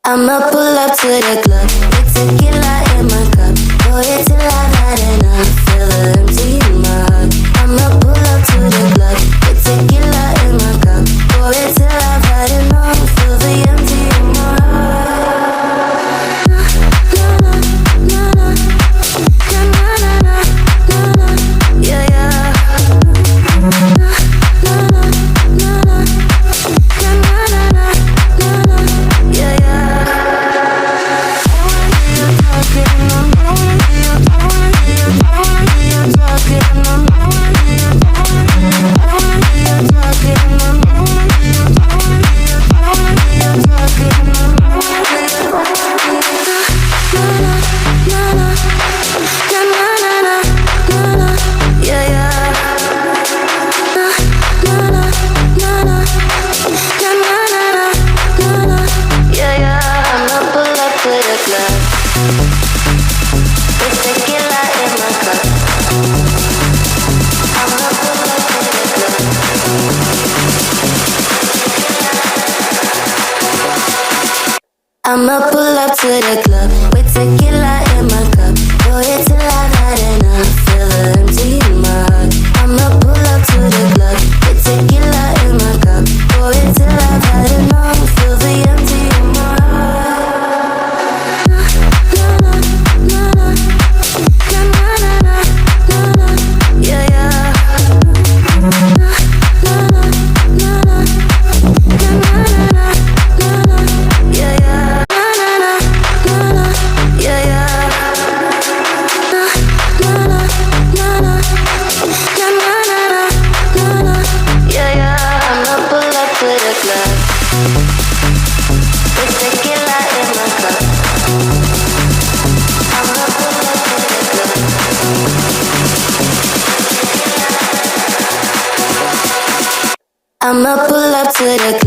I'ma pull up to the club with tequila in my cup. Pour it till I've had enough. Feel the empty in my heart. I'ma pull up to the club with tequila in my cup. Pour it till I've had enough. Feel the empty in my heart. Na na na na na na na na na na yeah yeah. Na na na na na na na na na yeah yeah. I'ma pull up to the club with tequila in my cup. Pour it till I've had enough. Feel the empty in my heart. I'ma pull up to the club with tequila in my cup. Pour it till I've had enough. Feel the empty in my heart. Na na na na na na na na na yeah yeah. Na na na na na na na yeah yeah. I'ma pull up to the club.